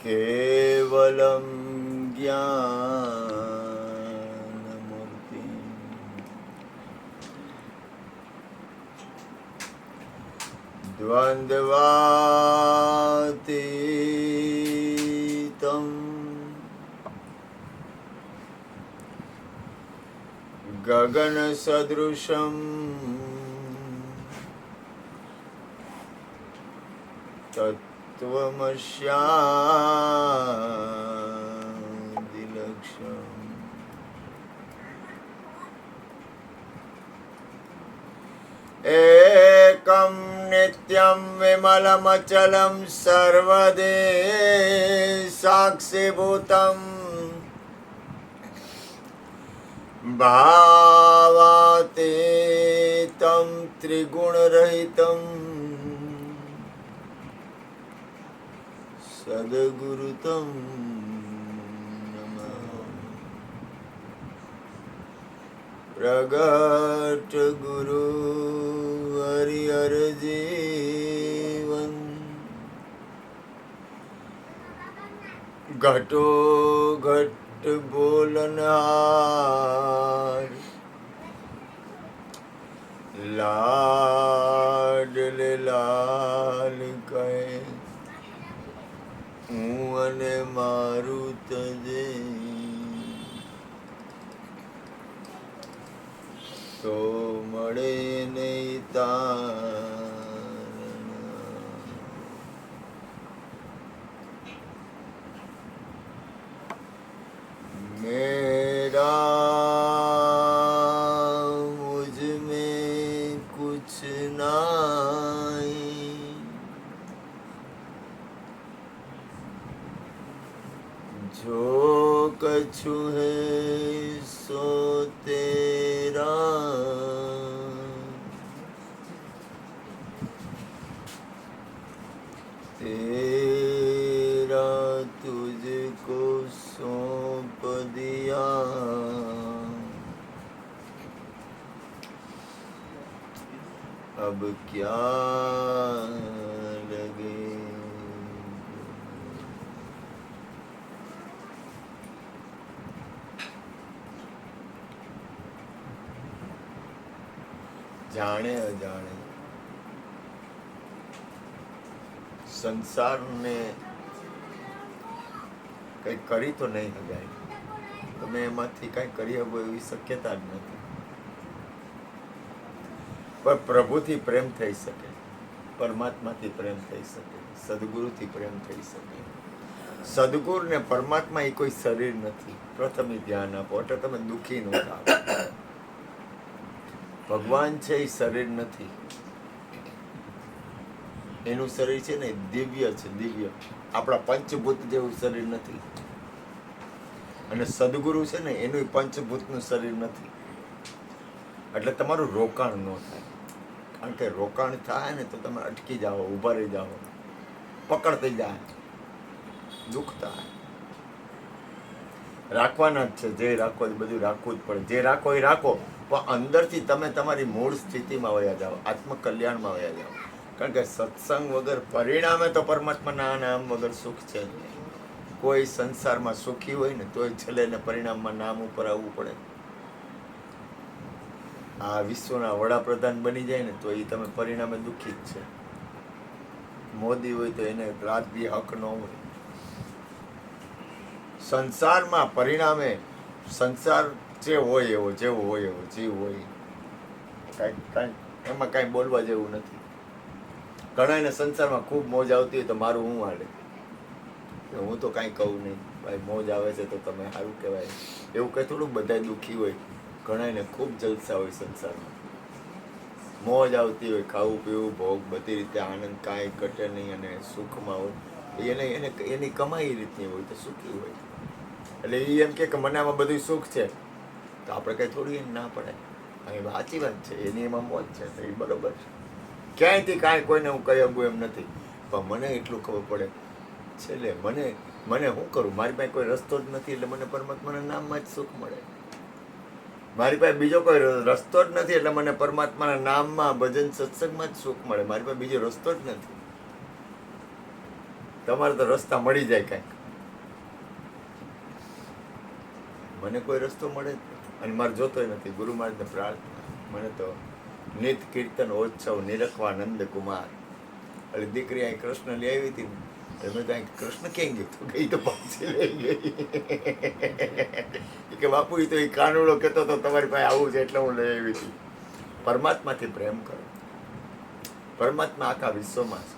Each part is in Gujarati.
केवलं ज्ञानमूर्ति द्वन्द्वातीतं गगनसदृशं तत्त्वमस्यादिलक्ष्यम् एकं नित्यं विमलमचलं सर्वदेशाक्षिभूतं भावातीतं त्रिगुणरहितं सद्गुरुतं नमः। प्रगट गुरु हरिहर जीवन घटो घट बोलनहार लाडले लाल कहे હું અને મારું તજે તો મળે નહીં તારણ મેરા મુझ में कुछ नहीं जो कछु है सो तेरा तेरा तुझको सौंप दिया अब क्या लगे જાણે અજાણે સંસારને કંઈ કરી તો નહીં શકાય. તમે એમાંથી કંઈ કરી શકો એવી શક્યતા જ નથી. પણ પ્રભુથી પ્રેમ થઈ શકે, પરમાત્માથી પ્રેમ થઈ શકે, સદગુરુથી પ્રેમ થઈ શકે. સદગુરુ ને પરમાત્મા એ કોઈ શરીર નથી. પ્રથમ ધ્યાન આપો એટલે તમે દુઃખી ન થાવ. ભગવાન છે એ શરીર નથી. એનું શરીર છે ને દિવ્ય છે, દિવ્ય. આપણા પંચભૂત જેવું શરીર નથી. અને સદગુરુ છે ને એનું પંચભૂતનું શરીર નથી. એટલે તમારું રોકાણ ન થાય. કારણ કે રોકાણ થાય ને તો તમે અટકી જાઓ, ઊભા રહી જાઓ, પકડ થઈ જાય, દુઃખ થાય. રાખવાના જ છે. જે રાખો એ બધું રાખવું જ પડે. જે રાખો એ રાખો, પણ અંદરથી તમે તમારી મૂળ સ્થિતિમાં વયા જાઓ, આત્મકલ્યાણમાં વયા જાઓ. કારણ કે સત્સંગ વગર પરિણામે તો પરમાત્માના નામ વગર સુખ છે જ નહીં. કોઈ સંસારમાં સુખી હોય ને તોય છેલ્લે ને પરિણામમાં નામ ઉપર આવવું પડે. આ વિશ્વના વડાપ્રધાન બની જાય ને તો એ તમે પરિણામે દુઃખી જ છે. મોદી હોય તો એને રાત દી હક ન હોય. સંસારમાં પરિણામે સંસાર જે હોય એવો, જેવો હોય એવો, જીવ હોય, કાંઈ એમાં કાંઈ બોલવા જેવું નથી. ઘણાને સંસારમાં ખૂબ મોજ આવતી હોય તો મારું હું હાલે, હું તો કાંઈ કહું નહીં, ભાઈ મોજ આવે છે તો તમે સારું કહેવાય. એવું કંઈ થોડું બધા દુઃખી હોય. ઘણાને ખૂબ જલસા હોય સંસારમાં, મોજ આવતી હોય, ખાવું પીવું ભોગ બધી રીતે આનંદ, કાંઈ ઘટે નહીં અને સુખમાં હોય. એને એની કમાઈ રીતની હોય તો સુખી હોય. એટલે એ એમ કે મને આમાં બધું સુખ છે તો આપણે કંઈ થોડી એને ના પડે. એ સાચી વાત છે, એની એમાં મોજ છે તો એ બરોબર છે. ક્યાંયથી કાંઈ કોઈને હું કહી શકું એમ નથી. પણ મને એટલું ખબર પડે છેલ્લે મને શું કરું, મારી પાસે કોઈ રસ્તો જ નથી. એટલે મને પરમાત્માના નામમાં જ સુખ મળે. મારી પાસે બીજો કોઈ રસ્તો જ નથી એટલે મને પરમાત્માના નામમાં ભજન સત્સંગમાં જ સુખ મળે. મારી પાસે બીજો રસ્તો જ નથી. તમારે તો રસ્તા મળી જાય કાંઈક. મને કોઈ રસ્તો મળે જ નહીં અને મારે જોતોય નથી. ગુરુ મહારાજને પ્રાર્થના, મને તો નિત કીર્તન ઓત્સવ નિરખવા નંદ કુમાર. એટલે દીકરી અહીં કૃષ્ણ લઈ આવી હતી ને, મેં તો અહીં કૃષ્ણ ક્યાં ગયું તો ગઈ તો પાછી લઈ ગઈ કે બાપુ એ તો એ કાનુડો કહેતો તો તમારી પાસે આવું છે એટલે હું લઈ આવી હતી. પરમાત્માથી પ્રેમ કરો. પરમાત્મા આખા વિશ્વમાં છે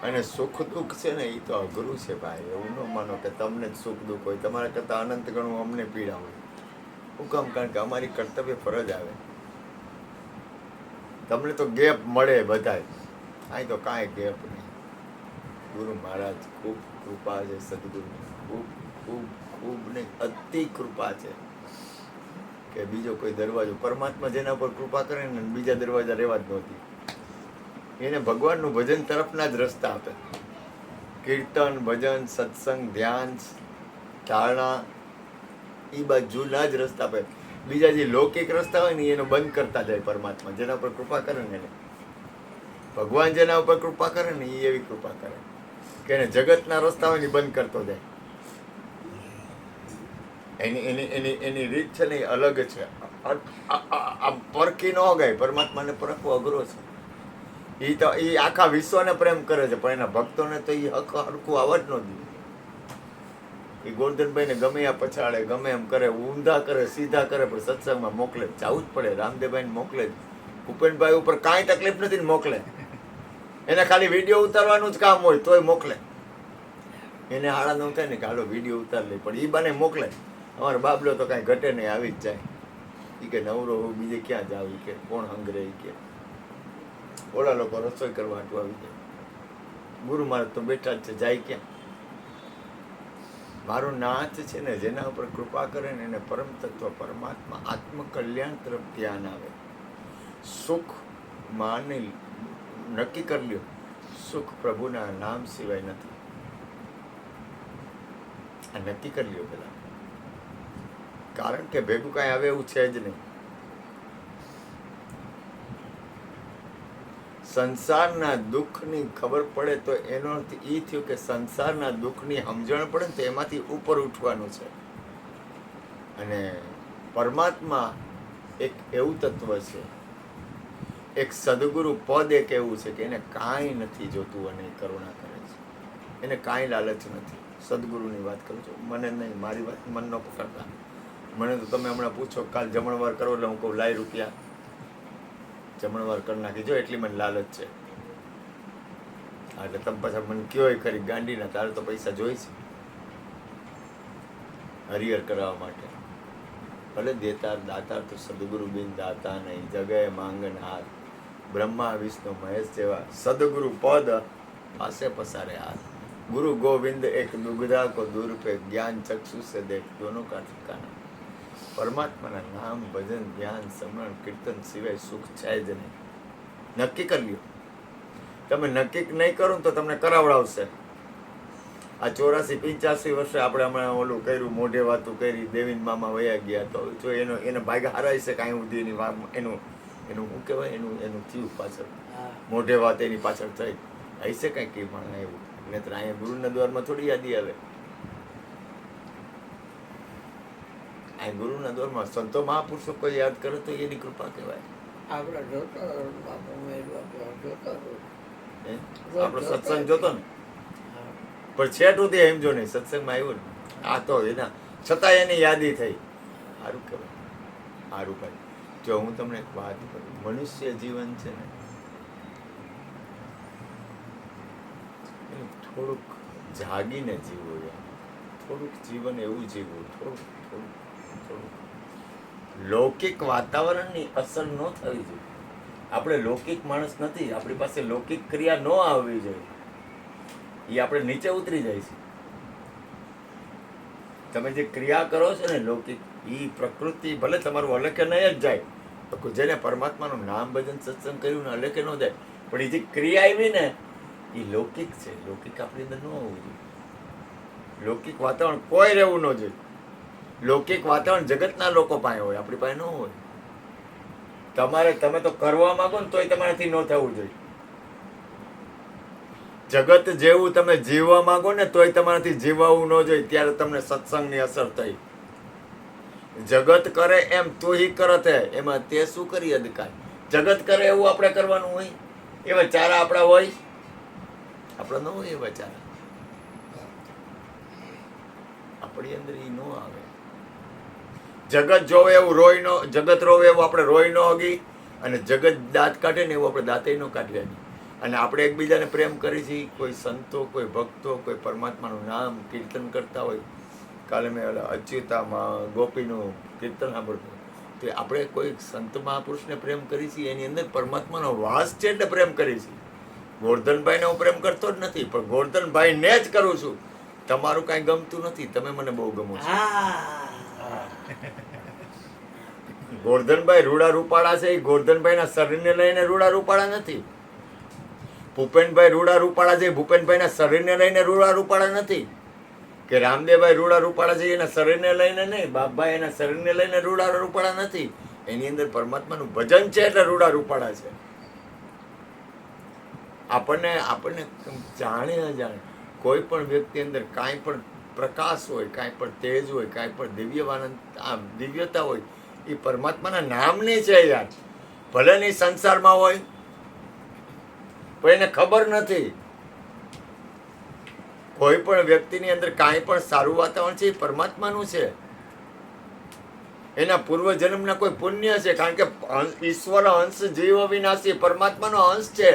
અને સુખ દુઃખ છે ને એ તો અઘરું છે ભાઈ. એવું ન માનો કે તમને જ સુખ દુઃખ હોય, તમારા કરતાં અનંત ગણું અમને પીડા હોય. હું કામ? કારણ કે અમારી કર્તવ્ય ફરજ આવે. તમને તો ગેપ મળે બધાય, અહીં તો કાંઈ ગેપ નહીં. ગુરુ મહારાજ ખૂબ કૃપા છે, સદગુરુ ખૂબ ખૂબ ખૂબ ને અતિ કૃપા છે કે બીજો કોઈ દરવાજો, પરમાત્મા જેના પર કૃપા કરે ને બીજા દરવાજા રહેવા જ નહોતી. એને ભગવાનનું ભજન તરફના જ રસ્તા આપે. કીર્તન, ભજન, સત્સંગ, ધ્યાન, ધારણા એ બાજુના જ રસ્તા આપે. બીજા જે લૌકિક રસ્તા હોય ને એનો બંધ કરતા જાય પરમાત્મા. જેના ઉપર કૃપા કરે ને એને ભગવાન, જેના ઉપર કૃપા કરે ને એ એવી કૃપા કરે કે એને જગતના રસ્તા હોય ને બંધ કરતો જાય. એની રીત છે ને એ અલગ છે. આ પરખી ન ગાય. પરમાત્માને પરખવો અઘરો છે. એ આખા વિશ્વને પ્રેમ કરે છે પણ એના ભક્તોને તો એ હરખું આવવા જ ન દે. એ ગોરધનભાઈને ગમે આ પછાડે, ગમે એમ કરે, ઊંધા કરે, સીધા કરે, પણ સત્સંગમાં મોકલે. જવું જ પડે. રામદેવભાઈને મોકલે જ. ભૂપેનભાઈ ઉપર કાંઈ તકલીફ નથી ને મોકલે. એને ખાલી વિડીયો ઉતારવાનું જ કામ હોય તોય મોકલે. એને હાડા ન થાય ને કે હાલો વિડીયો ઉતાર લે, પણ એ બને મોકલે. અમારો બાબલો તો કાંઈ ઘટે નહીં, આવી જ જાય. એ કે નવરો બીજે ક્યાં જાવ, કે કોણ હંગરે, કે ઓલા લોકો રસોઈ કરવા આટલું આવી જાય. ગુરુ મહારાજ તો બેઠા જ છે, જાય ક્યાં? મારો નાથ છે ને જેના ઉપર કૃપા કરે ને એને પરમ તત્વ પરમાત્મા આત્મકલ્યાણ તરફ ધ્યાન આવે. સુખ માને નક્કી કરી લ્યો, સુખ પ્રભુના નામ સિવાય નથી. આ નક્કી કરી લ્યો પેલા, કારણ કે ભેગું કાંઈ આવે એવું છે જ નહીં. સંસારના દુઃખની ખબર પડે તો એનો અર્થ એ થયો કે સંસારના દુઃખની સમજણ પડે ને તો એમાંથી ઉપર ઉઠવાનું છે. અને પરમાત્મા એક એવું તત્વ છે, એક સદગુરુ પદ એક એવું છે કે એને કાંઈ નથી જોતું અને એ કરુણા કરે છે. એને કાંઈ લાલચ નથી. સદગુરુની વાત કરું છું, મને નહીં, મારી વાત મન ન પકડતા. મને તો તમે હમણાં પૂછો કાલ જમણવાર કરો એટલે હું કહું લાઈ રૂપિયા જમણવાર કરી નાખી, જો એટલી મને લાલચ છે. એટલે તમે પાછા મને કયો ખરી ગાંડીના તારે તો પૈસા જોઈ છે હરિહર કરાવવા માટે. ભલે દેતાર દાતાર તો સદગુરુ બિન દાતા નહીં, જગએ માંગનહાર, બ્રહ્મા વિષ્ણુ મહેશ જેવા સદગુરુ પદ પાસે પસારે હાથ. ગુરુ ગોવિંદ એક દુગધા કો દૂર પે, જ્ઞાન ચક્ષુ સે દેખ દોનો કા ઠિકાના. પરમાત્માના નામ, ભજન, ધ્યાન, સ્મરણ, કીર્તન સિવાય સુખ છે જ નહીં. નક્કી કરી લ્યો. તમે નક્કી નહીં કરો ને તો તમને કરાવડાવશે. આ 84-85 વર્ષે આપણે હમણાં ઓલું કર્યું, મોઢે વાતું કરી, દેવીન મામા વયા ગયા, તો જો એનો ભાગ હારાય છે કાંઈ સુધી એનું શું કહેવાય, એનું થયું પાછળ, મોઢે વાત એની પાછળ થઈ હશે કાંઈ કે પણ એવું. નહીતર અહીંયા ગુરુના દ્વારમાં થોડી યાદી આવે. આ ગુરુના દ્વારમાં સંતો મહાપુરુષો કોઈ યાદ કરે તો એની કૃપા કહેવાય. આપણો સત્સંગ જોતો ને પણ છેટ સુધી એમ જો નહીં, સત્સંગમાં આવ્યો ને આ તો એના છતાં એની યાદી થઈ. સારું કહેવાય. સારું ભાઈ, જો હું તમને એક વાત કરું, મનુષ્ય જીવન છે ને થોડુંક જાગીને જીવવું, થોડુંક જીવન એવું જીવવું, થોડુંક લૌકિક વાતાવરણની અસર ન થવી જોઈએ. આપણે લૌકિક માણસ નથી, આપણી પાસે લૌકિક ક્રિયા ન આવવી જોઈએ. એ આપણે નીચે ઉતરી જાય છે. તમે જે ક્રિયા કરો છો ને લૌકિક, એ પ્રકૃતિ ભલે તમારું અલકે નહીં જ જાય, તો જેને પરમાત્માનું નામ ભજન સત્સંગ કર્યું ને અલકે ન જાય, પણ એ જે ક્રિયા આવી ને એ લૌકિક છે. લૌકિક આપણી અંદર ન હોવું જોઈએ. લૌકિક વાતાવરણ કોઈ રહેવું ન જોઈએ. લૌકિક વાતાવરણ જગતના લોકો પાસે હોય, આપણી પાસે ન હોય. તમે તો કરવા માંગો ને તોય તમારાથી ન થવું જોઈએ. જગત જેવું તમે જીવવા માંગો ને તોય તમારાથી જીવવું ન જોઈએ. ત્યારે તમને સત્સંગની અસર થઈ. જગત કરે એમ તું હી કરત હે, એમાં તે શું કરી અદકાય. જગત કરે એવું આપણે કરવાનું હોય, એવા ચારા આપણા હોય, આપણા ન હોય એવા ચારા. આપણી અંદર એ ન આવે. જગત જોવે એવું રોઈ નો, જગત રોવે એવું આપણે રોઈ ન હગી, અને જગત દાંત કાઢે ને એવું આપણે દાંતે ન કાઢી હગી. અને આપણે એકબીજાને પ્રેમ કરી છીએ. કોઈ સંતો, કોઈ ભક્તો, કોઈ પરમાત્માનું નામ કીર્તન કરતા હોય. કાલે મેં અચ્યુતામાં ગોપીનું કીર્તન સાંભળતું. તો આપણે કોઈ સંત મહાપુરુષને પ્રેમ કરી છીએ, એની અંદર પરમાત્માનો વાસ છે એટલે પ્રેમ કરી છીએ. ગોરધનભાઈને હું પ્રેમ કરતો જ નથી, પણ ગોરધનભાઈને જ કરું છું. તમારું કાંઈ ગમતું નથી, તમે મને બહુ ગમો છો. ગોરધનભાઈ રૂડા રૂપાળા છે, એ ગોરધનભાઈના શરીરને લઈને રૂડા રૂપાળા નથી. ભૂપેનભાઈ રૂડા રૂપાળા છે, ભૂપેનભાઈના શરીરને લઈને રૂડા રૂપાળા નથી. કે રામદેવભાઈ રૂડા રૂપાળા છે એના શરીરને લઈને નહીં, બાપભાઈ એના શરીરને લઈને રૂડા રૂપાળા નથી. એની અંદર પરમાત્માનું ભજન છે એટલે રૂડા રૂપાળા છે. આપણને જાણે અજાણે કોઈ પણ વ્યક્તિ અંદર કાંઈ પણ પ્રકાશ હોય, કાંઈ પણ તેજ હોય, કાંઈ પણ દિવ્યતા હોય, એ પરમાત્માના નામની છે યાર. ભલે ની સંસારમાં હોય પણ એને ખબર નથી. કોઈ પણ વ્યક્તિની અંદર કાંઈ પણ સારું વાતાવરણ છે એ પરમાત્માનું છે. એના પૂર્વજન્મના કોઈ પુણ્ય છે, કારણ કે ઈશ્વર અંશ જીવ વિનાશી પરમાત્માનો અંશ છે.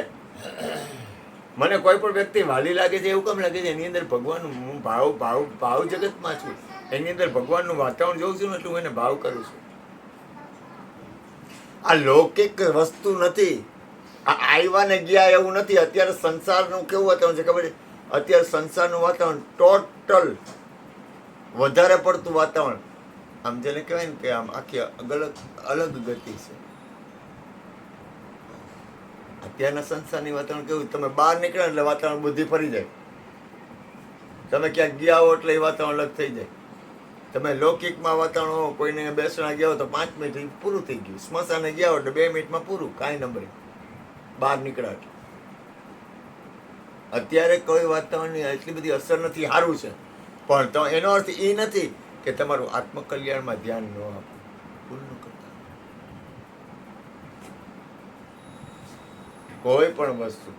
મને કોઈ પણ વ્યક્તિ વાલી લાગે છે એવું કેમ લાગે છે? એની અંદર ભગવાન, હું ભાવ જગતમાં છું. એની અંદર ભગવાનનું વાતાવરણ જોઉં છું ને એટલે હું એને ભાવ કરું છું. આ લૌકિક વસ્તુ નથી. આ આવ્યા ને ગયા એવું નથી. અત્યારે સંસારનું કેવું વાતાવરણ છે ખબર છે? અત્યારે સંસારનું વાતાવરણ ટોટલ વધારે પડતું વાતાવરણ, આમ જેને કહેવાય ને કે આમ આખી અલગ ગતિ છે. અત્યારના સંસારની વાતાવરણ કેવું? તમે બહાર નીકળો એટલે વાતાવરણ બુદ્ધિ ફરી જાય. તમે ક્યાંક ગયા હો એટલે એ વાતાવરણ અલગ થઈ જાય. તમે લૌકિકમાં વાતાવરણ, કોઈને બેસણા ગયા હો તો 5 મિનિટ પૂરું થઈ ગયું. સ્મશાને ગયા હો એટલે 2 મિનિટમાં પૂરું, કાંઈ નંબરે બહાર નીકળ્યા. અત્યારે કોઈ વાતાવરણની એટલી બધી અસર નથી, સારું છે. પણ તો એનો અર્થ એ નથી કે તમારું આત્મકલ્યાણમાં ધ્યાન ન આપવું. ભૂલ ન કરતા. કોઈ પણ વસ્તુ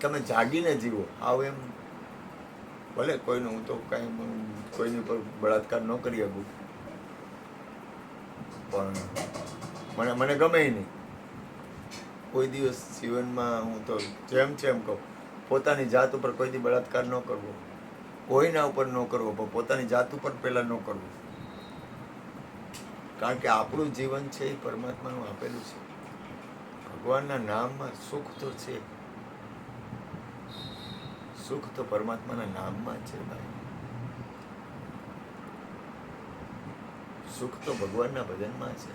તમે જાગીને જીવો. આવ એમ ભલે કોઈનું, હું તો કાંઈ કોઈની ઉપર બળાત્કાર ન કરી શકું, પણ મને ગમે નહીં. કોઈ દિવસ જીવનમાં હું તો જેમ છે એમ કહું, પોતાની જાત ઉપર કોઈ દી બળાત્કાર ન કરવો, કોઈના ઉપર ન કરવો, પણ પોતાની જાત ઉપર પહેલાં ન કરવું. કારણ કે આપણું જીવન છે એ પરમાત્માનું આપેલું છે. ભગવાનના નામમાં સુખ તો છે. સુખ તો પરમાત્માના નામમાં છે ભાઈ. સુખ તો ભગવાનના ભજનમાં છે.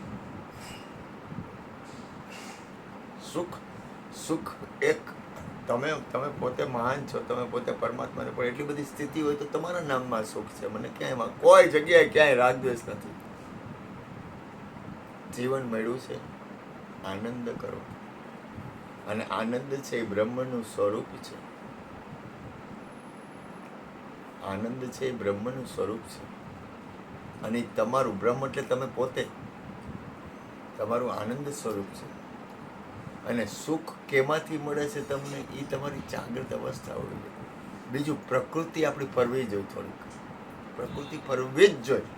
સુખ એક તમે પોતે મહાન છો, તમે પોતે પરમાત્માને, પણ એટલી બધી સ્થિતિ હોય તો તમારા નામમાં સુખ છે. મને ક્યાંય કોઈ જગ્યાએ ક્યાંય રાગદ્વેષ નથી. જીવન મળ્યું છે, આનંદ કરો. અને આનંદ છે એ બ્રહ્મનું સ્વરૂપ છે. આનંદ છે એ બ્રહ્મનું સ્વરૂપ છે. અને તમારું બ્રહ્મ એટલે તમે પોતે, તમારું આનંદ સ્વરૂપ છે. અને સુખ કેમાંથી મળે છે તમને? એ તમારી જાગૃત અવસ્થા હોવી જોઈએ. બીજું, પ્રકૃતિ આપણી ફરવી જોઈએ. થોડીક પ્રકૃતિ ફરવી જ જોઈએ.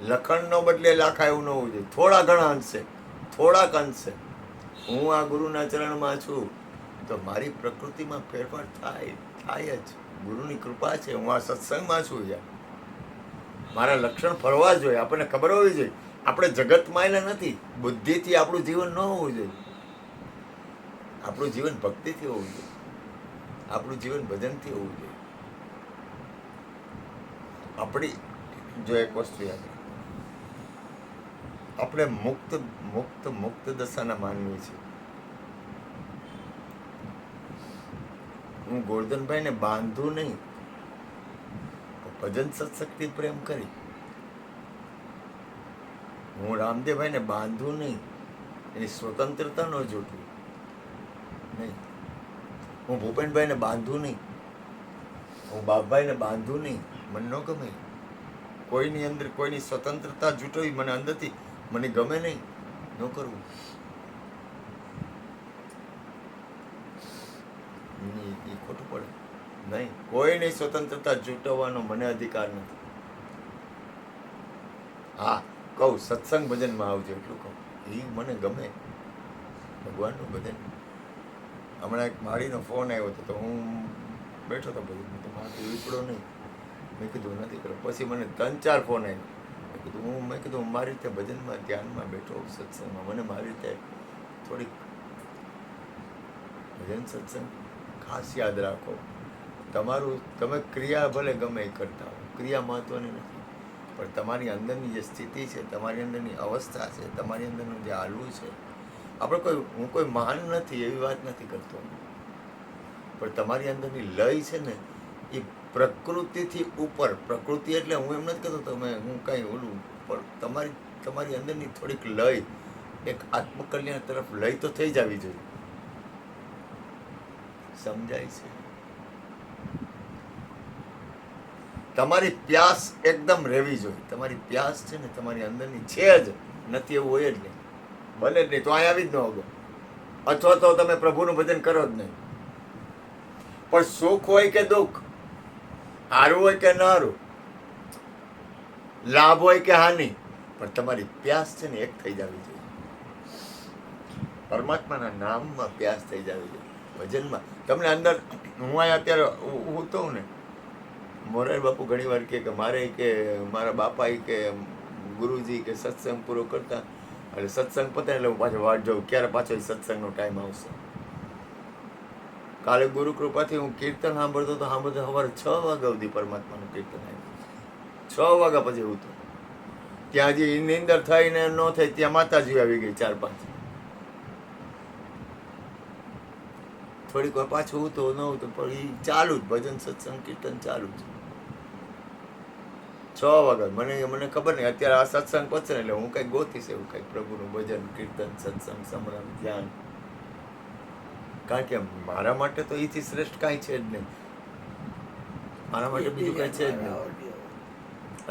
લખણનો બદલે લાખા એવું ન હોવું જોઈએ. થોડા ઘણા અંશે, થોડાક અંશે હું આ ગુરુના ચરણમાં છું તો મારી પ્રકૃતિમાં ફેરફાર થાય જ. ગુરુની કૃપા છે. હું આ સત્સંગમાં છું યાર. મારા લક્ષણ ફરવા જોઈએ. આપણને ખબર હોવી જોઈએ આપણે જગતમાં એના નથી. બુદ્ધિથી આપણું જીવન ન હોવું જોઈએ. આપણું જીવન ભક્તિથી હોવું જોઈએ. આપણું જીવન ભજનથી હોવું જોઈએ. આપણી જો એક વસ્તુ યાદ, આપણે મુક્ત દશાના માનવી છે. હું ગોરધનભાઈને બાંધું નહીં, ભજન સત્શક્તિ પ્રેમ કરી. હું રામદેવભાઈને બાંધું નહીં, એની સ્વતંત્રતા ન જોતું નહીં. હું ભૂપેનભાઈને બાંધું નહીં, હું બાપભાઈને બાંધું નહીં. મને ન ગમે કોઈની અંદર કોઈની સ્વતંત્રતા જૂટવી. મને અંદરથી મને ગમે નહીં, ન કરવું. એ ખોટું પડે નહીં. કોઈની સ્વતંત્રતા જૂટવવાનો મને અધિકાર નથી. હા કહું સત્સંગ ભજનમાં આવજો એટલું કહું. એ મને ગમે, ભગવાનનું ભજન. હમણાં એક માળીનો ફોન આવ્યો હતો તો હું બેઠો હતો ભજન, તો મારાથી વિપડો નહીં. મેં કીધું નથી કરો. પછી મને 3-4 ફોન આવ્યો. મેં કીધું હું મારી રીતે ભજનમાં ધ્યાનમાં બેઠો સત્સંગમાં. મને મારી રીતે થોડીક ભજન સત્સંગ ખાસ યાદ રાખો. તમારું તમે ક્રિયા ભલે ગમે એ કરતા હો, ક્રિયા મહત્વની નથી, પણ તમારી અંદરની જે સ્થિતિ છે, તમારી અંદરની અવસ્થા છે, તમારી અંદરનું જે હાલવું છે. આપણે હું કોઈ મહાન નથી એવી વાત નથી કરતો, પણ તમારી અંદરની લય છે ને એ પ્રકૃતિથી ઉપર. પ્રકૃતિ એટલે હું એમ નથી કહેતો હું કાંઈ ઓલું, પણ તમારી અંદરની થોડીક લય, એક આત્મકલ્યાણ તરફ લય તો થઈ જ આવી જોઈએ. સમજાય છે? તમારી પ્યાસ એકદમ રહેવી જોઈએ. તમારી પ્યાસ છે ને તમારી અંદરની છે જ, નથી એવું હોય જ નહીં, બને જ નહીં તો અહીં આવી જ ન હોગો. અથવા તો તમે પ્રભુનું ભજન કરો જ નહીં. પણ સુખ હોય કે દુઃખ, હારું હોય કે ન હારું, લાભ હોય કે હાનિ, પણ તમારી પ્યાસ છે ને એક થઈ જવી જોઈએ. પરમાત્માના નામમાં પ્યાસ થઈ જવી જોઈએ. ભજનમાં તમને અંદર, હું અહીંયા અત્યારે હું તો ને મોરારી બાપુ ઘણી વાર કે મારે કે મારા બાપા કે ગુરુજી કે સત્સંગ પૂરો કરતા, એટલે સત્સંગ પતે એટલે હું પાછો વાટ જોઉં ક્યારે પાછો સત્સંગનો ટાઈમ આવશે. કાલે ગુરુ કૃપાથી હું કીર્તન સાંભળતો સવારે 6 વાગ્યા સુધી પરમાત્માનું કીર્તન આવ્યું. 6 વાગ્યા પછી હું તો ત્યાં હજી નિંદર થઈને ન થઈ ત્યાં માતાજી આવી ગઈ 4-5. થોડીક વાર પાછું હું તો ન હતું પણ એ ચાલુ જ ભજન સત્સંગ કીર્તન ચાલુ જ 6 વાગ્યા. મને ખબર નહીં અત્યારે આ સત્સંગ પતશે ને એટલે હું કંઈક ગોતીશ એવું કંઈક પ્રભુનું ભજન કીર્તન સત્સંગ સમરણ ધ્યાન. કારણ કે મારા માટે તો એથી શ્રેષ્ઠ કાંઈ છે જ નહીં. મારા માટે બીજું કાંઈ છે જ નહીં.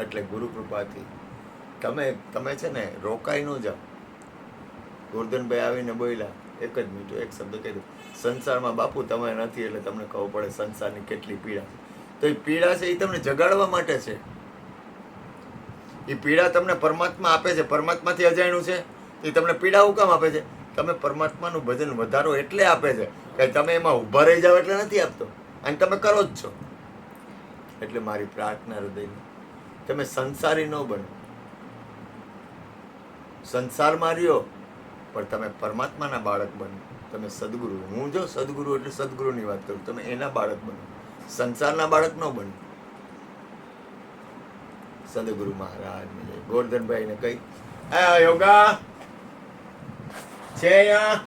એટલે ગુરુ કૃપાથી તમે છે ને રોકાઈ ન જાઓ. ગોરધનભાઈ આવીને બોલ્યા એક જ મિનિટ એક શબ્દ કહી દો, સંસારમાં બાપુ તમે નથી એટલે તમને ખબર પડે સંસારની કેટલી પીડા છે. તો એ પીડા છે એ તમને જગાડવા માટે છે. એ પીડા તમને પરમાત્મા આપે છે. પરમાત્માથી અજાણ્યું છે એ તમને પીડા હું કામ આપે છે? તમે પરમાત્માનું ભજન વધારો એટલે આપે છે કે તમે એમાં ઊભા રહી જાઓ એટલે નથી આપતો, અને તમે કરો જ છો. એટલે મારી પ્રાર્થના હૃદયની, તમે સંસારી ન બનો. સંસારમાં રહ્યો પણ તમે પરમાત્માના બાળક બનો. તમે સદગુરુ, હું જો સદગુરુ એટલે સદગુરુની વાત કરું, તમે એના બાળક બનો, સંસારના બાળક ન બનો. સદગુરુ મહારાજને જય. ગોરધનભાઈને કઈ યોગા છે અહીંયા